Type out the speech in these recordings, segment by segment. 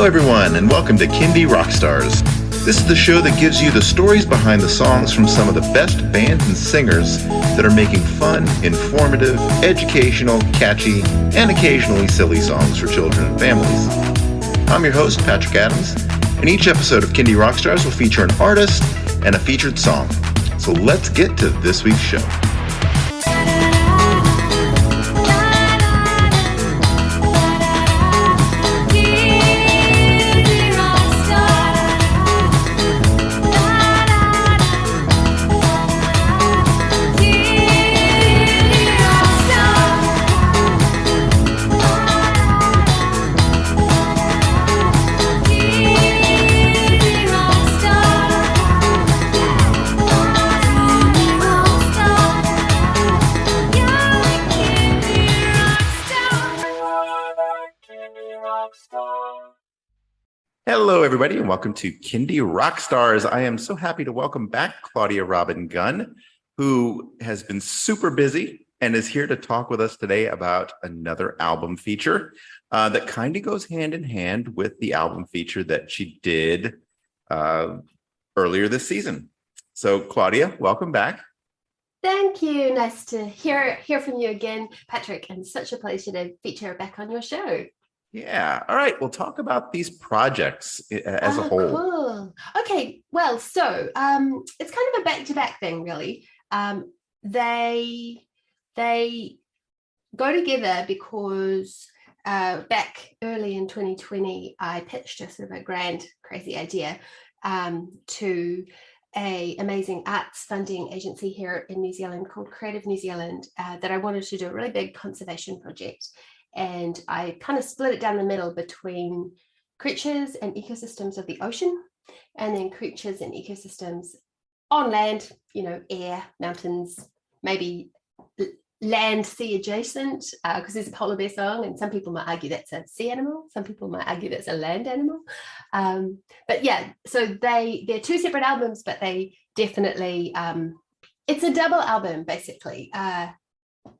Hello, everyone, and welcome to Kindy Rockstars. This is the show that gives you the stories behind the songs from some of the best bands and singers that are making fun, informative, educational, catchy, and occasionally silly songs for children and families. I'm your host, Patrick Adams, and each episode of Kindy Rockstars will feature an artist and a featured song. So let's get to this week's show. Hello, everybody, and welcome to Kindy Rockstars. I am so happy to welcome back Claudia Robin Gunn, who has been super busy and is here to talk with us today about another album feature that kind of goes hand in hand with the album feature that she did earlier this season. So, Claudia, welcome back. Thank you. Nice to hear from you again, Patrick, and such a pleasure to feature back on your show. Yeah. All right. We'll talk about these projects as a whole. Cool. Okay. Well, so it's kind of a back-to-back thing, really. They go together because back early in 2020, I pitched a sort of a grand, crazy idea to an amazing arts funding agency here in New Zealand called Creative New Zealand that I wanted to do a really big conservation project. And I kind of split it down the middle between creatures and ecosystems of the ocean, and then creatures and ecosystems on land, air, mountains, maybe land, sea adjacent, because there's a polar bear song, and some people might argue that's a sea animal. Some people might argue that's a land animal. But yeah, so they're two separate albums, but they definitely, it's a double album, basically.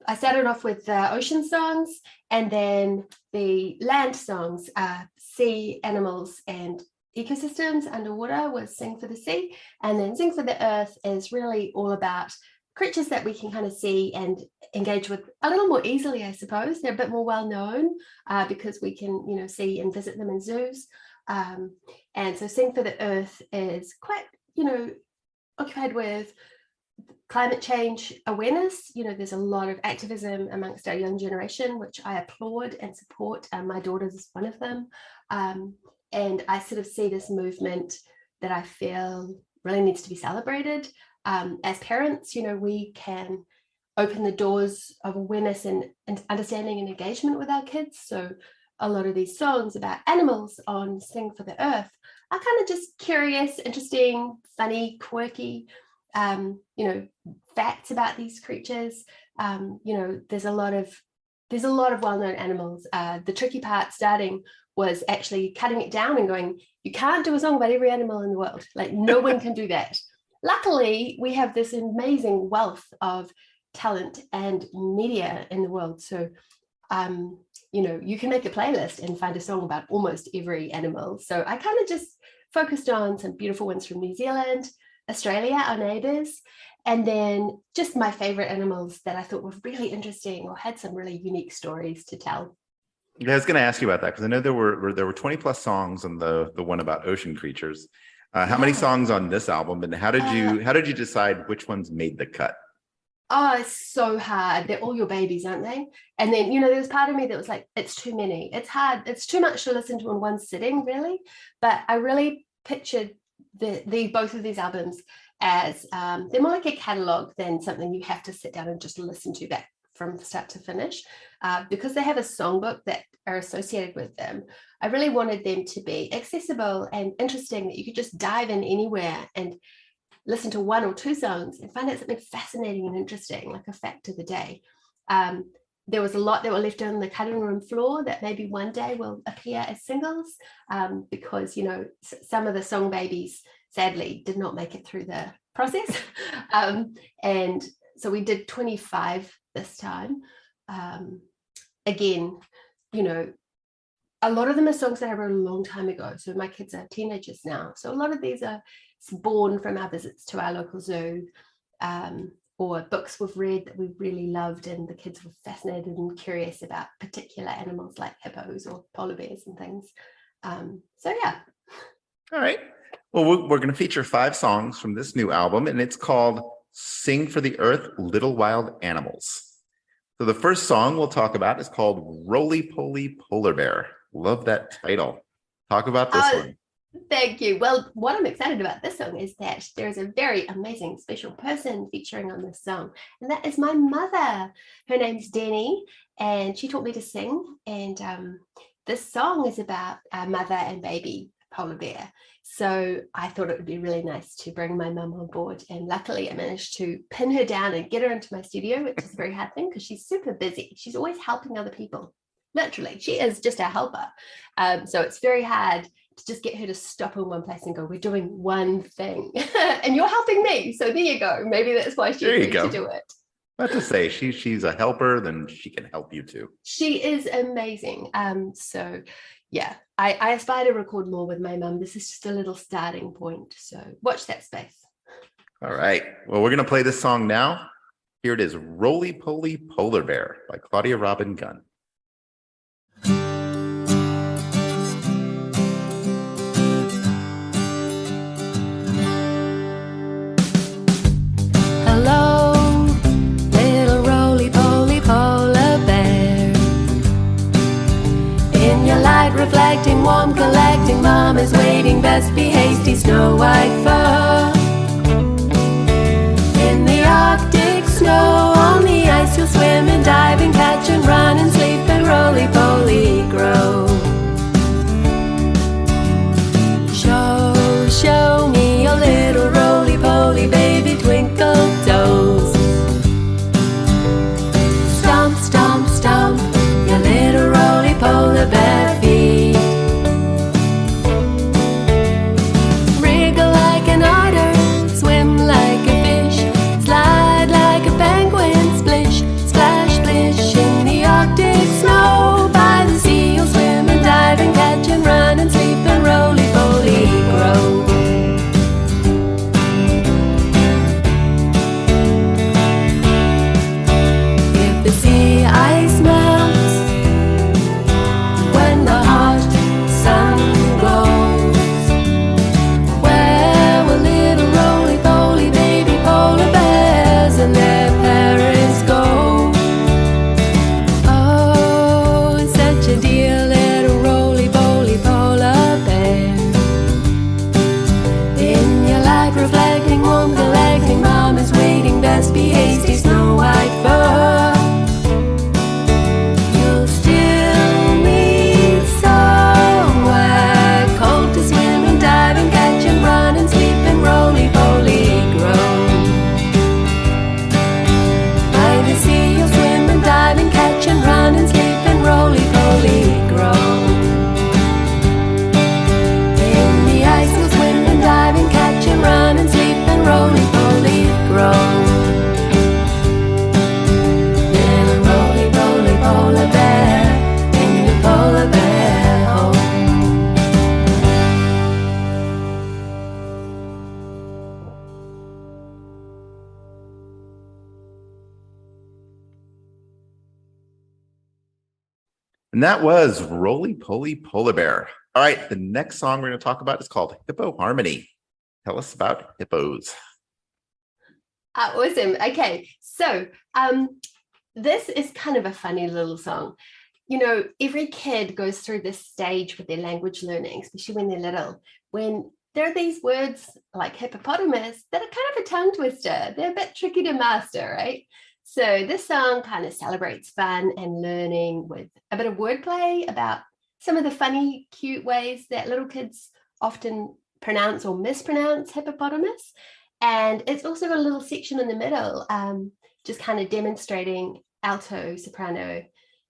I started off with the ocean songs, and then the land songs, sea animals and ecosystems underwater was Sing for the Sea, and then Sing for the Earth is really all about creatures that we can kind of see and engage with a little more easily, I suppose. They're a bit more well known because we can, see and visit them in zoos. And so Sing for the Earth is quite, occupied with climate change awareness. There's a lot of activism amongst our young generation, which I applaud and support. My daughter's one of them. And I sort of see this movement that I feel really needs to be celebrated. As parents, we can open the doors of awareness and understanding and engagement with our kids. So a lot of these songs about animals on Sing for the Earth are kind of just curious, interesting, funny, quirky, facts about these creatures. There's a lot of well-known animals. The tricky part starting was actually cutting it down and going, you can't do a song about every animal in the world. Like, no one can do that. Luckily, we have this amazing wealth of talent and media in the world. So, you can make a playlist and find a song about almost every animal. So I kind of just focused on some beautiful ones from New Zealand, Australia, our neighbours, and then just my favourite animals that I thought were really interesting or had some really unique stories to tell. Yeah, I was going to ask you about that because I know there were 20 plus songs on the one about ocean creatures. How many songs on this album, and how did you decide which ones made the cut? Oh, it's so hard. They're all your babies, aren't they? And then, there was part of me that was like, it's too many. It's hard. It's too much to listen to in one sitting, really. But I really pictured the both of these albums as they're more like a catalogue than something you have to sit down and just listen to that from start to finish, because they have a songbook that are associated with them. I really wanted them to be accessible and interesting, that you could just dive in anywhere and listen to one or two songs and find out something fascinating and interesting, like a fact of the day. There was a lot that were left on the cutting room floor that maybe one day will appear as singles, because some of the song babies sadly did not make it through the process. And so we did 25 this time. Again, a lot of them are songs that I wrote a long time ago. So my kids are teenagers now. So a lot of these are born from our visits to our local zoo, or books we've read that we really loved and the kids were fascinated and curious about particular animals like hippos or polar bears and things. So yeah. All right. Well, we're going to feature 5 songs from this new album, and it's called Sing for the Earth, Little Wild Animals. So the first song we'll talk about is called Roly Poly Polar Bear. Love that title. Talk about this one. Thank you. Well, what I'm excited about this song is that there's a very amazing special person featuring on this song, and that is my mother. Her name's Denny, and she taught me to sing. And this song is about a mother and baby polar bear. So I thought it would be really nice to bring my mum on board. And luckily I managed to pin her down and get her into my studio, which is a very hard thing because she's super busy. She's always helping other people. Literally, she is just a helper. So it's very hard to just get her to stop in one place and go, we're doing one thing and you're helping me. So there you go. Maybe that's why she agreed to do it. What to say, she's a helper, then she can help you too. She is amazing. So yeah, I aspire to record more with my mum. This is just a little starting point. So watch that space. All right. Well, we're going to play this song now. Here it is, Roly Poly Polar Bear by Claudia Robin Gunn. Reflecting, warm, collecting, mom is waiting, best be hasty, snow white fur. In the Arctic snow, on the ice you'll swim and dive and catch and run and sleep and roly-poly grow. Show me your little roly-poly baby twinkle toes. Stomp, stomp, stomp, your little roly-polar bear feet. And that was Roly Poly Polar Bear. All right, the next song we're going to talk about is called Hippo Harmony. Tell us about hippos. Awesome. Okay, so this is kind of a funny little song. You know, every kid goes through this stage with their language learning, especially when they're little, when there are these words like hippopotamus that are kind of a tongue twister. They're a bit tricky to master, right? So this song kind of celebrates fun and learning with a bit of wordplay about some of the funny, cute ways that little kids often pronounce or mispronounce hippopotamus. And it's also got a little section in the middle, just kind of demonstrating alto, soprano,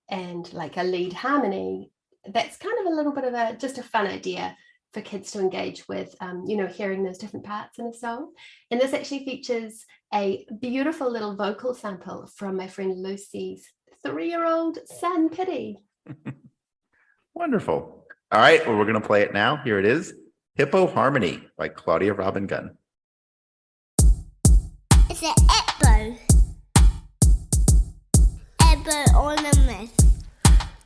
and like a lead harmony. That's kind of a little bit of just a fun idea for kids to engage with, you know, hearing those different parts in a song. And this actually features a beautiful little vocal sample from my friend Lucy's 3-year-old son, Pity. Wonderful. All right, well, we're going to play it now. Here it is, Hippo Harmony by Claudia Robin Gunn. It's an Hippo. Hippo ornament.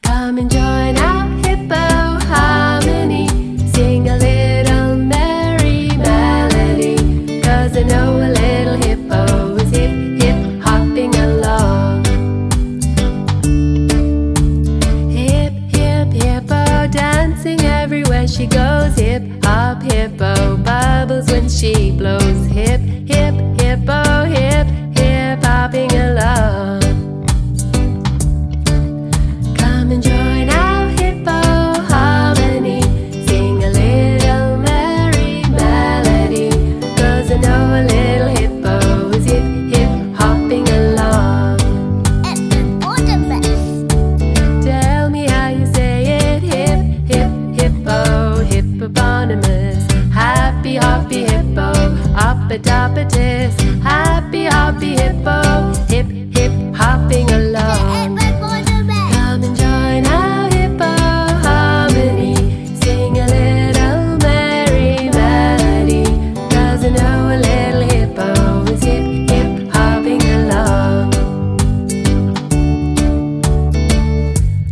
Come and join our Hippo Harmony. Sing a little merry melody. 'Cause I know a little hippo is hip, hip, hopping along. Hip, hip, hippo, dancing everywhere she goes. Hip, hop, hippo, bubbles when she blows. Hip, hip, hippo, hip, hip, hopping along. Come and join our Hippo Harmony. Sing a little merry melody. 'Cause I know a little hippo is hip, hip, hopping along. Hippo ornament. Tell me how you say it. Hip, hip, hippo, hippopotamus. Happy, hoppy hippo, oppa-toppatus. Happy, hoppy hippo, hip, hip, hopping along. Hippo ornament. Come and join our Hippo Harmony. Sing a little merry melody. 'Cause I know a little hippo is hip, hip, hopping along.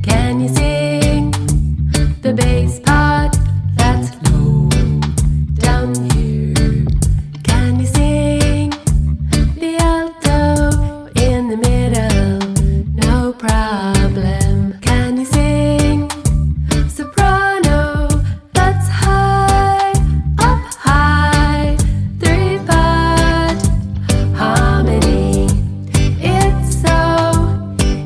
Can you sing the bass part that's low down here? Can you sing the alto in the middle? No problem. Can you sing soprano that's high, up high, three-part harmony? It's so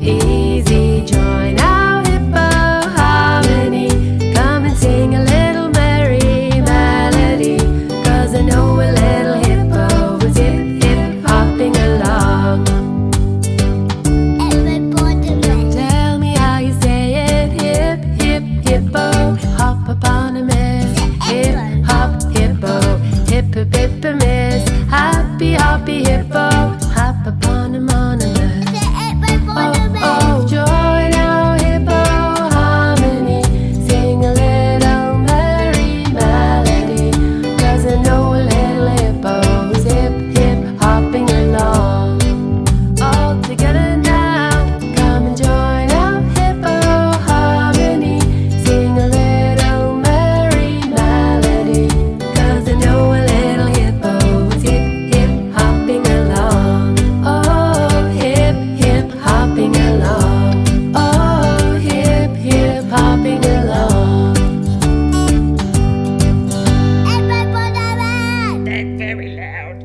easy. Join our Hippo Harmony. Come and sing a little merry melody. 'Cause I know a little hippo is hip, hip, hopping along. Hippo ornament. Tell me how you say it. Hip, hip, hippo, hoppopotamus. Hip, hop, hippo, hippopotamus. Happy, hoppy hippo, hoppopotamus. Hippo Oh, ornament. oh, join our Hippo Harmony. Sing a little merry melody. 'Cause I know a little hippo is hip, hip, hopping along. All together now, come and join our Hippo Harmony. Sing a little merry melody. 'Cause I know a little hippo is hip, hip, hopping along. Oh, hip, hip, hopping along. Oh, hip, hip, hopping along. Hippo ornament. That's very loud.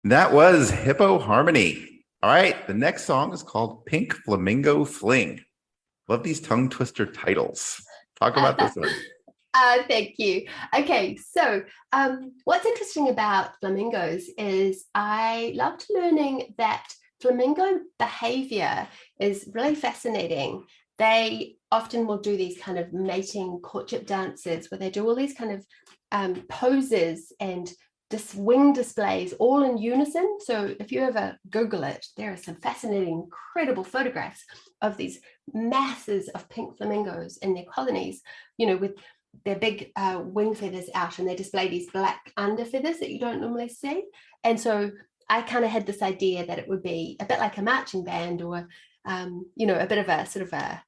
That was Hippo Harmony. All right, the next song is called Pink Flamingo Fling. Love these tongue twister titles. Talk about this one. Thank you. Okay, so what's interesting about flamingos is I loved learning that flamingo behavior is really fascinating. They often will do these kind of mating courtship dances where they do all these kind of poses and wing displays all in unison. So if you ever Google it, there are some fascinating, incredible photographs of these masses of pink flamingos in their colonies, you know, with their big wing feathers out, and they display these black under feathers that you don't normally see. And so I kind of had this idea that it would be a bit like a marching band, or you know, a bit of a sort of a,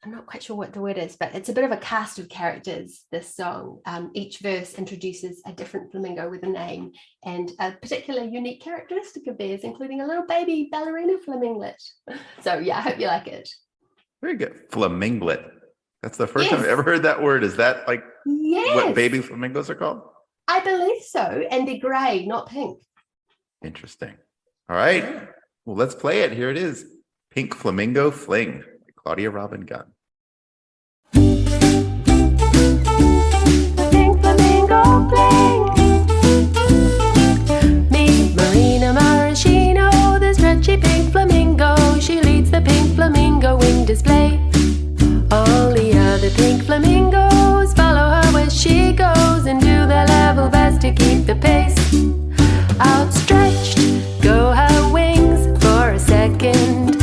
I'm not quite sure what the word is, but it's a bit of a cast of characters, this song. Each verse introduces a different flamingo with a name and a particular unique characteristic of theirs, including a little baby ballerina flaminglet. So yeah, I hope you like it. Very good. Flaminglet. That's the first Yes. time I've ever heard that word. Is that like Yes, what baby flamingos are called? I believe so. And they're gray, not pink. Interesting. All right. Well, let's play it. Here it is. Pink Flamingo Fling by Claudia Robin Gunn. Pink flamingo fling. Meet Marina Maraschino, the stretchy pink flamingo. She leads the pink flamingo wing display. All the other pink flamingos follow her where she goes and do their level best to keep the pace. Outstretched go her wings for a second.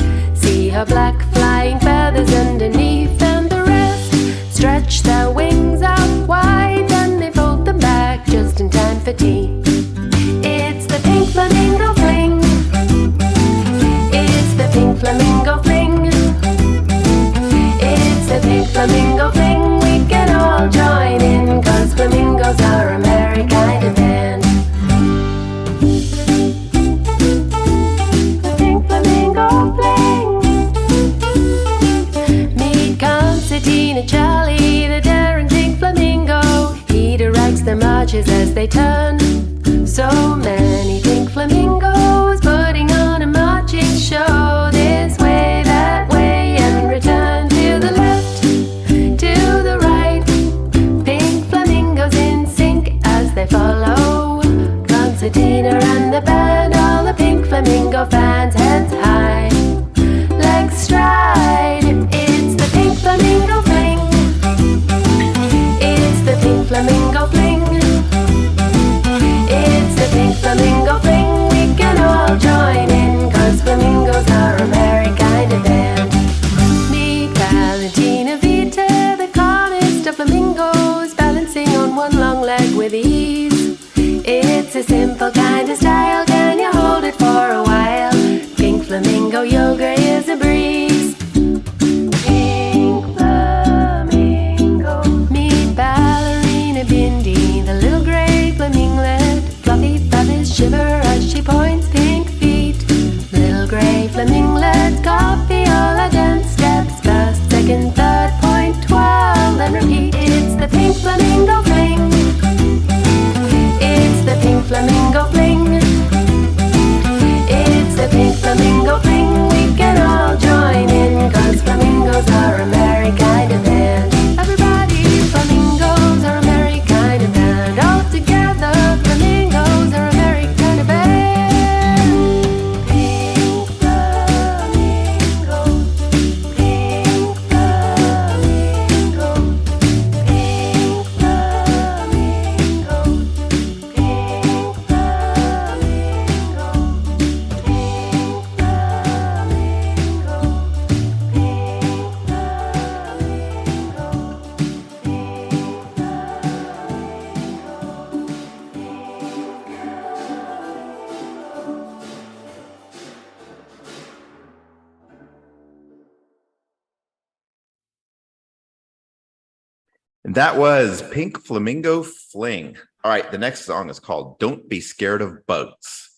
And that was Pink Flamingo Fling. All right, the next song is called Don't Be Scared of Bugs.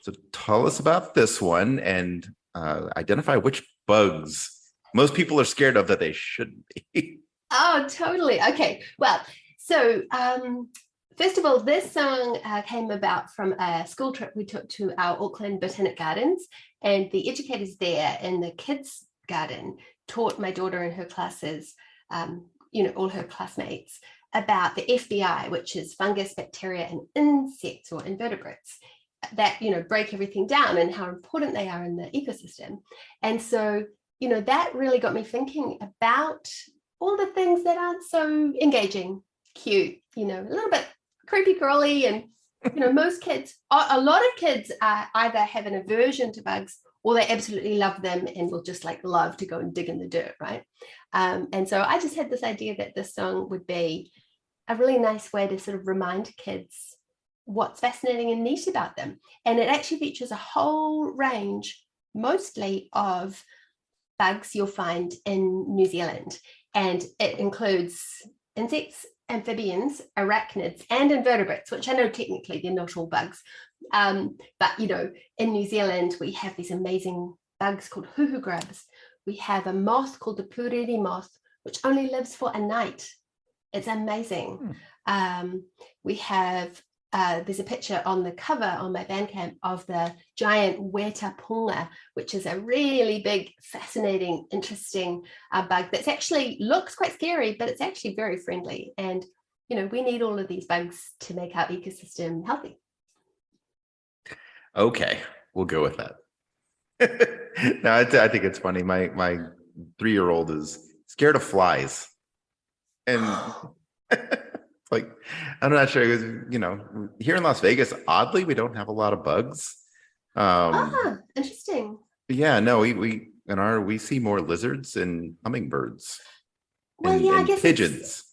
So tell us about this one and identify which bugs most people are scared of that they shouldn't be. Oh, totally. Okay. Well, so first of all, this song came about from a school trip we took to our Auckland Botanic Gardens, and the educators there in the kids' garden taught my daughter and her classes, all her classmates, about the FBI, which is fungus, bacteria, and insects or invertebrates that, break everything down and how important they are in the ecosystem. And so, that really got me thinking about all the things that aren't so engaging, cute, a little bit creepy crawly. And, most kids, a lot of kids either have an aversion to bugs or they absolutely love them and will just love to go and dig in the dirt, right? And so I just had this idea that this song would be a really nice way to sort of remind kids what's fascinating and neat about them. And it actually features a whole range, mostly of bugs you'll find in New Zealand. And it includes insects, amphibians, arachnids, and invertebrates, which I know technically they're not all bugs. But, in New Zealand, we have these amazing bugs called hoo-hoo grubs. We have a moth called the puriri moth, which only lives for a night. It's amazing. We have, there's a picture on the cover on my Bandcamp of the giant weta punga, which is a really big, fascinating, interesting bug that's actually looks quite scary, but it's actually very friendly. And, we need all of these bugs to make our ecosystem healthy. Okay, we'll go with that. No, I think it's funny. My 3-year-old is scared of flies. And I'm not sure, here in Las Vegas, oddly, we don't have a lot of bugs. Interesting. Yeah, no, we see more lizards and hummingbirds. Well, and, yeah, I and guess pigeons.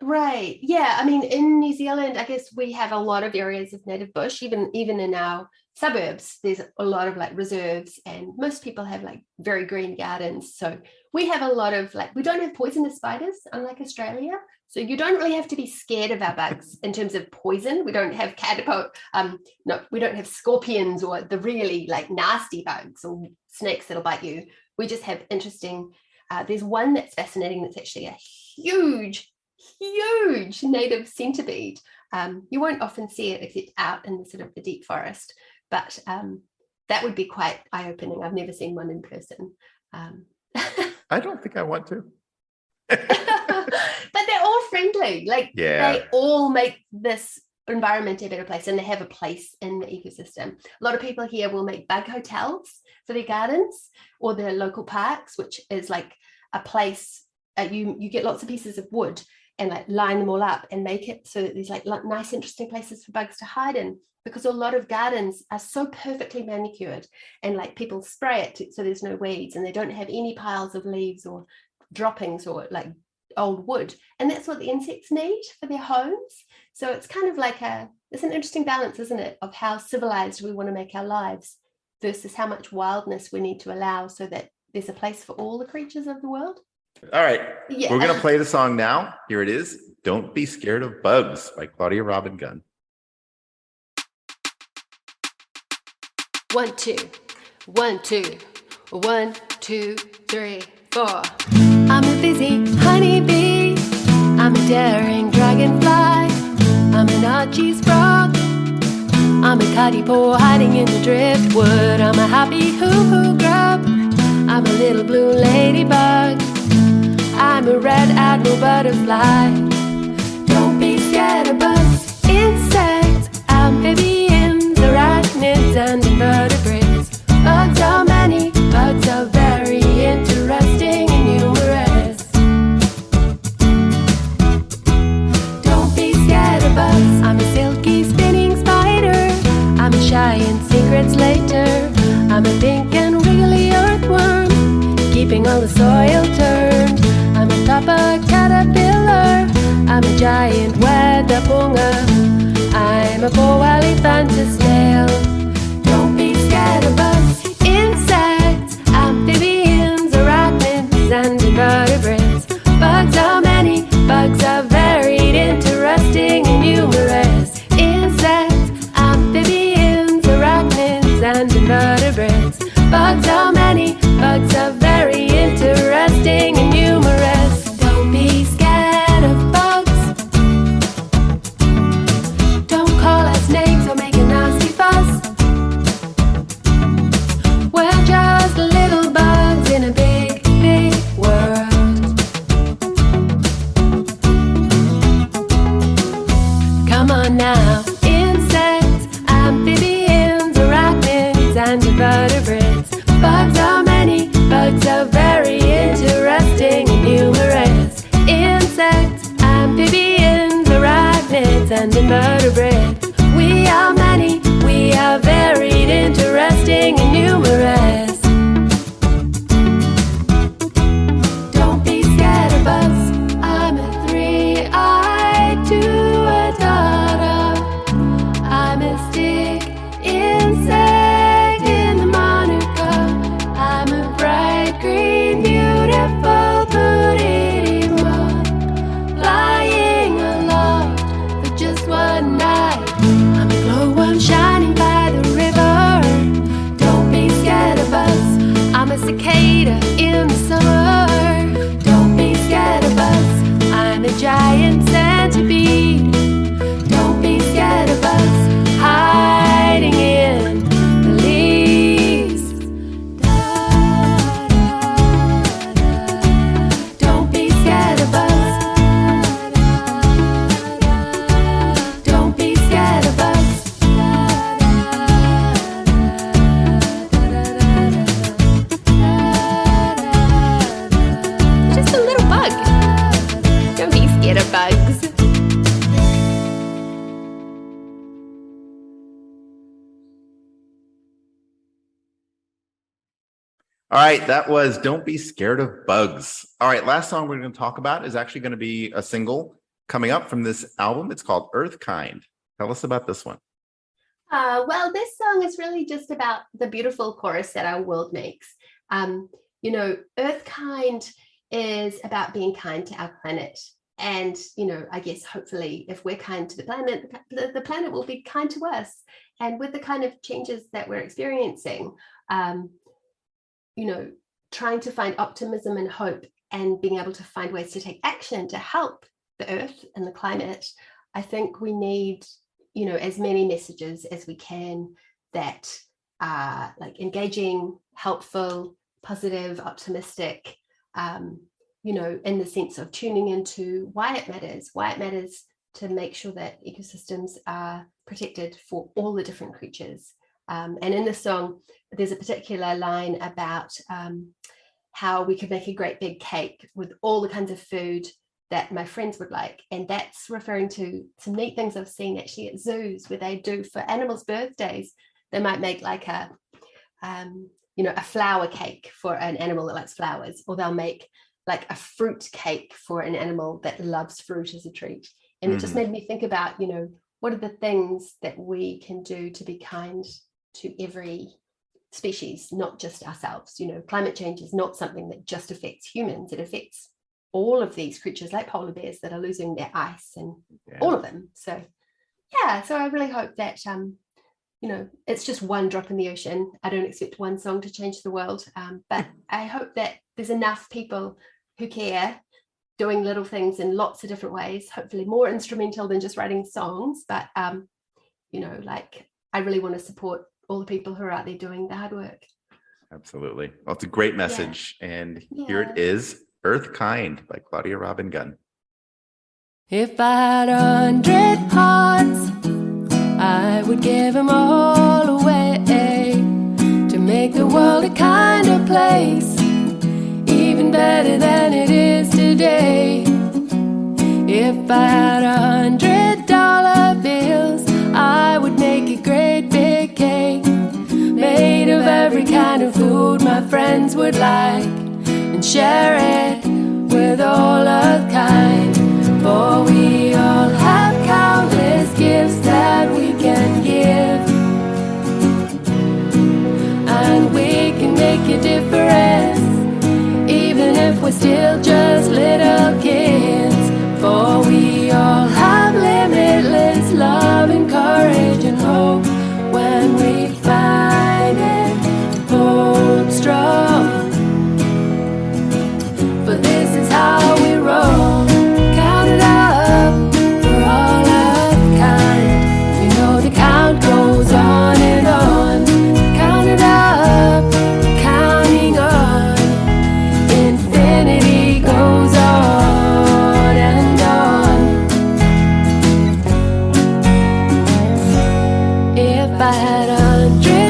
Right. Yeah. I mean, in New Zealand, I guess we have a lot of areas of native bush, even in our suburbs, there's a lot of reserves, and most people have very green gardens. So we have a lot of we don't have poisonous spiders, unlike Australia. So you don't really have to be scared of our bugs in terms of poison. We don't have we don't have scorpions or the really nasty bugs or snakes that'll bite you. We just have interesting, there's one that's fascinating that's actually a huge native centipede. You won't often see it except out in the sort of the deep forest, but that would be quite eye-opening. I've never seen one in person. I don't think I want to. But they're all friendly. They all make this environment a better place, and they have a place in the ecosystem. A lot of people here will make bug hotels for their gardens or their local parks, which is a place you get lots of pieces of wood and line them all up and make it so that there's nice, interesting places for bugs to hide in, because a lot of gardens are so perfectly manicured and people spray it so there's no weeds and they don't have any piles of leaves or droppings or old wood. And that's what the insects need for their homes. So it's kind of it's an interesting balance, isn't it, of how civilized we want to make our lives versus how much wildness we need to allow so that there's a place for all the creatures of the world. All right. Yeah. We're going to play the song now. Here it is. Don't Be Scared of Bugs by Claudia Robin Gunn. 1, 2, 1, 2, 1, 2, 3, 4. I'm a busy honeybee. I'm a daring dragonfly. I'm an Archie's frog. I'm a tadpole hiding in the driftwood. I'm a happy hoo-hoo grub. I'm a little blue ladybug. I'm a red admiral butterfly. Don't be scared of bugs, insects, amphibians, arachnids, and invertebrates. Bugs are many, bugs are very interesting and numerous. Don't be scared of bugs. I'm a silky spinning spider. I'm a shy and secret slater. I'm a pink and wiggly earthworm, keeping all the soil turned. I'm a topper caterpillar. I'm a giant weta punga. I'm a poor elephanta snail. Don't be scared of bugs, insects, amphibians, arachnids, and invertebrates. Bugs are many, bugs and invertebrates. Bugs are many, bugs are very interesting and numerous. Don't be scared of bugs. Don't call us names or make a nasty fuss. We're just little bugs in a big, big world. Come on now, insects, amphibians, arachnids, and invertebrates. Bugs are many, bugs are very interesting and numerous. Insects, amphibians, arachnids, and invertebrates. We are many, we are varied, interesting and numerous. Don't be scared of us. I'm a three-eyed two-a-dada. I'm a stick insect in the manuka. I'm a bright green, beautiful booty moth, flying aloft for just one night. I'm a glowworm shining by the river. Don't be scared of us. I'm a cicada in the summer. Don't be scared of us. I'm a giant centipede. Don't be scared of us. Hiding in the leaves. Don't be scared of us. Don't be scared of us. Just a little bug. Don't be scared of bugs. All right, that was Don't Be Scared of Bugs. All right, last song we're going to talk about is actually going to be a single coming up from this album. It's called Earth Kind. Tell us about this one. Well, this song is really just about the beautiful chorus that our world makes. Earth Kind is about being kind to our planet. And, I guess hopefully if we're kind to the planet will be kind to us. And with the kind of changes that we're experiencing, trying to find optimism and hope and being able to find ways to take action to help the earth and the climate, I think we need, as many messages as we can that are like engaging, helpful, positive, optimistic, in the sense of tuning into why it matters to make sure that ecosystems are protected for all the different creatures. And in the song, there's a particular line about how we could make a great big cake with all the kinds of food that my friends would like. And that's referring to some neat things I've seen actually at zoos where they do for animals' birthdays. They might make like a flower cake for an animal that likes flowers, or they'll make like a fruit cake for an animal that loves fruit as a treat. And it just made me think about, what are the things that we can do to be kind to every species, not just ourselves. Climate change is not something that just affects humans. It affects all of these creatures like polar bears that are losing their ice and all of them. So I really hope that, it's just one drop in the ocean. I don't expect one song to change the world, but I hope that there's enough people who care doing little things in lots of different ways, hopefully more instrumental than just writing songs. But, I really want to support all the people who are out there doing the hard work. Absolutely. Well, it's a great message. Yeah. And here it is, Earth Kind by Claudia Robin Gunn. If I had 100 hearts, I would give them all away to make the world a kinder place, even better than it is today. If I had $100 bills, I would make a great big cake made of every kind of food my friends would like, and share it with all of kind. For we all have countless gifts that we can give, and we can make a difference, even if we're still just little kids. For we all have limitless love and courage and hope when we find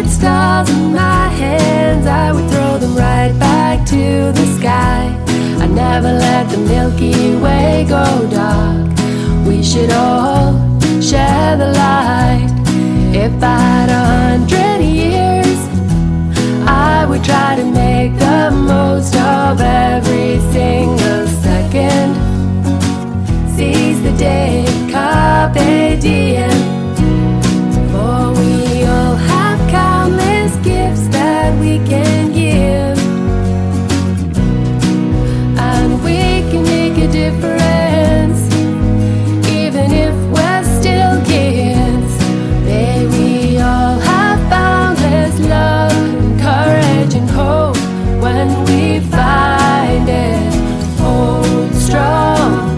100 stars in my hands, I would throw them right back to the sky. I never let the Milky Way go dark. We should all share the light. If I had 100 years, I would try to make the most of every single second. Seize the day, carpe diem. For we all have countless gifts that we can give, and we can make a difference, even if we're still kids. May we all have boundless love, and courage and hope when we find it. Hold strong,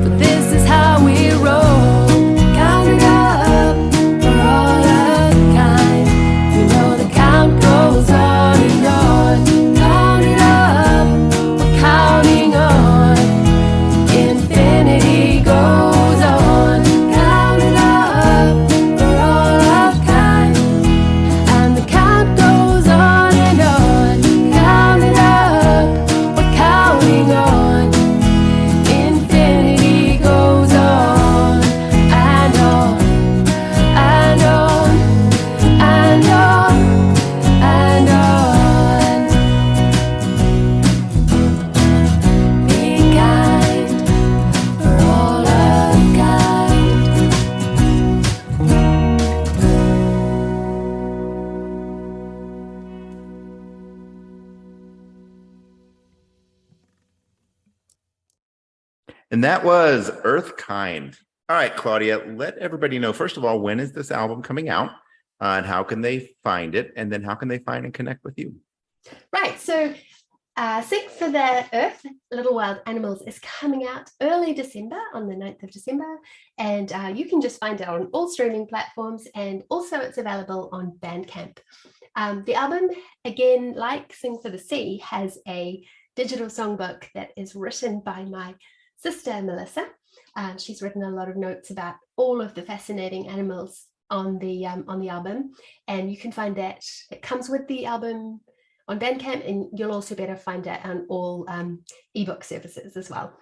but this is how we roll. Count it up for all mankind. You know the count goes on and on. Count it up, we're counting on. Infinity goes on. Count it up for all of kind. And the count goes on and on. Count it up, we're counting on. Infinity goes on and on and on and on and on. Be kind for all of kind. And that was Earthkind. All right, Claudia, let everybody know, first of all, when is this album coming out? And how can they find it? And then how can they find and connect with you? Right, so Sing for the Earth, Little Wild Animals is coming out early December, on the 9th of December, and you can just find it on all streaming platforms, and also it's available on Bandcamp. The album, again, like Sing for the Sea, has a digital songbook that is written by my sister, Melissa. She's written a lot of notes about all of the fascinating animals on the album, and you can find that. It comes with the album on Bandcamp, and you'll also be able to find it on all ebook services as well.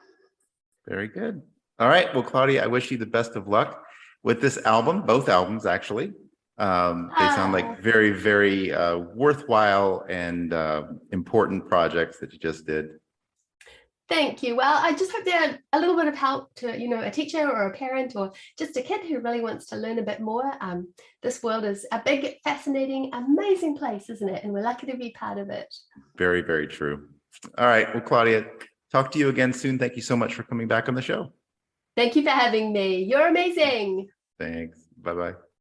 Very good. All right. Well, Claudia, I wish you the best of luck with this album, both albums, actually. They sound like very, very worthwhile and important projects that you just did. Thank you. Well, I just hope they're a little bit of help to, a teacher or a parent or just a kid who really wants to learn a bit more. This world is a big, fascinating, amazing place, isn't it? And we're lucky to be part of it. Very, very true. All right. Well, Claudia, talk to you again soon. Thank you so much for coming back on the show. Thank you for having me. You're amazing. Thanks. Bye-bye.